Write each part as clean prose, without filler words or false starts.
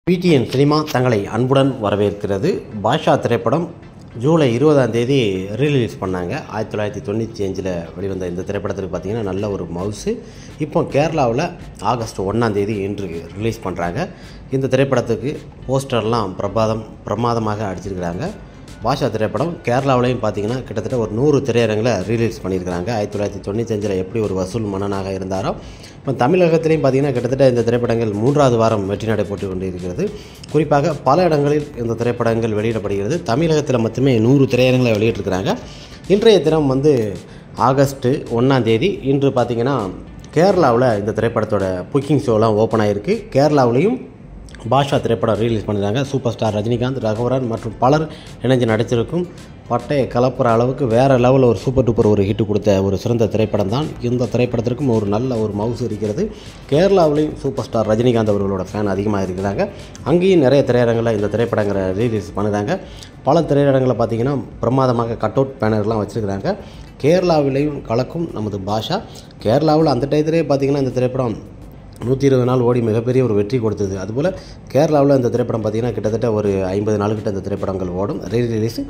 PTN cinema தங்களை அன்புடன் வரவேற்கிறது. பாஷா திரைப்படம் ஜூலை 20ஆம் தேதி ரீலீஸ் பண்ணாங்க. 1995 வெளிவந்த இந்த திரைப்படத்துக்கு பார்த்திங்கன்னா நல்ல ஒரு மவுஸு. இப்போ கேரளாவில் ஆகஸ்ட் 1ஆம் தேதி இன்று ரிலீஸ் பண்ணுறாங்க. இந்த திரைப்படத்துக்கு போஸ்டர்லாம் பிரமாதமாக அடிச்சிருக்கிறாங்க. பாஷா திரைப்படம் கேரளாவிலையும் பார்த்திங்கன்னா கிட்டத்தட்ட ஒரு 100 திரையரங்கில் ரீலீஸ் பண்ணியிருக்கிறாங்க. 1995 எப்படி ஒரு வசூல் மன்னனாக இருந்தாரோ இப்போ தமிழகத்திலையும் பார்த்திங்கன்னா கிட்டத்தட்ட இந்த திரைப்படங்கள் 3வது வாரம் வெற்றி நடை போட்டு கொண்டிருக்கிறது. குறிப்பாக பல இடங்களில் இந்த திரைப்படங்கள் வெளியிடப்படுகிறது. தமிழகத்தில் மட்டுமே 100 திரையரங்களை வெளியிட்டிருக்கிறாங்க. இன்றைய தினம் ஆகஸ்ட் 1ஆம் தேதி இன்று பார்த்திங்கன்னா கேரளாவில் இந்த திரைப்படத்தோட புக்கிங் ஷோலாம் ஓப்பன் ஆகிருக்கு. கேரளாவிலையும் பாஷா திரைப்படம் ரிலீஸ் பண்ணியிருக்காங்க. சூப்பர் ஸ்டார் ரஜினிகாந்த், ரகுவரன் மற்றும் பலர் இணைஞ்சு நடிச்சிருக்கும் பட்டையை கலப்புற அளவுக்கு வேறு லெவலில் ஒரு சூப்பர் டூப்பர் ஒரு ஹிட்டு கொடுத்த ஒரு சிறந்த திரைப்படம் தான். இந்த திரைப்படத்திற்கும் ஒரு நல்ல ஒரு மவுஸ் இருக்கிறது. கேரளாவிலையும் சூப்பர் ஸ்டார் ரஜினிகாந்த் அவர்களோட ஃபேன் அதிகமாக இருக்கிறாங்க. அங்கேயும் நிறைய திரையரங்கில் இந்த திரைப்படங்களை ரிலீஸ் பண்ணுறாங்க. பல திரையரங்கில் பார்த்திங்கன்னா பிரமாதமாக கட் அவுட் பேனர்லாம் வச்சுருக்கிறாங்க. கேரளாவிலையும் கலக்கும் நமது பாஷா. கேரளாவில் அந்த டயத்திலே பார்த்திங்கன்னா இந்த திரைப்படம் 120 நாள் ஓடி மிகப்பெரிய ஒரு வெற்றி கொடுத்தது. அதுபோல் கேரளாவில் இந்த திரைப்படம் பார்த்திங்கன்னா கிட்டத்தட்ட ஒரு 50 நாளுக்கிட்ட இந்த திரைப்படங்கள் ஓடும். ரீலீஸ்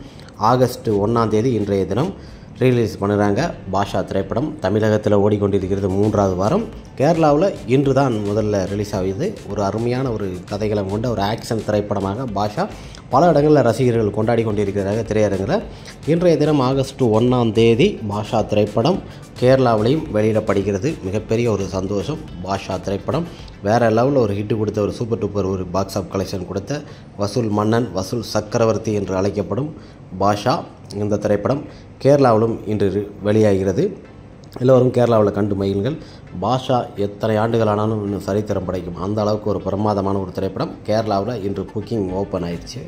ஆகஸ்ட் 1ஆம் தேதி இன்றைய தினம் ரீலீஸ் பண்ணுறாங்க. பாஷா திரைப்படம் தமிழகத்தில் ஓடிக்கொண்டிருக்கிறது 3வது வாரம். கேரளாவில் இன்று தான் முதல்ல ரிலீஸ் ஆகுது. ஒரு அருமையான ஒரு கதைகளை கொண்ட ஒரு ஆக்ஷன் திரைப்படமாக பாஷா பல இடங்களில் ரசிகர்கள் கொண்டாடி கொண்டிருக்கிறாங்க திரையரங்கில். இன்றைய தினம் ஆகஸ்ட் 1ஆம் தேதி பாஷா திரைப்படம் கேரளாவிலையும் வெளியிடப்படுகிறது. மிகப்பெரிய ஒரு சந்தோஷம். பாஷா திரைப்படம் வேறு லெவலில் ஒரு ஹிட்டு கொடுத்த ஒரு சூப்பர் டூப்பர் ஒரு பாக்ஸ் ஆஃப் கலெக்ஷன் கொடுத்த வசூல் மன்னன், வசூல் சக்கரவர்த்தி என்று அழைக்கப்படும் பாஷா இந்த திரைப்படம் கேரளாவிலும் இன்று வெளியாகிறது. எல்லோரும் கேரளாவில் கண்டு மகிழுங்கள். பாஷா எத்தனை ஆண்டுகள் ஆனாலும் இன்னும் சரித்திரம் படைக்கும். அந்த அளவுக்கு ஒரு பிரமாதமான ஒரு திரைப்படம். கேரளாவில் இன்று புக்கிங் ஓப்பன் ஆயிடுச்சு.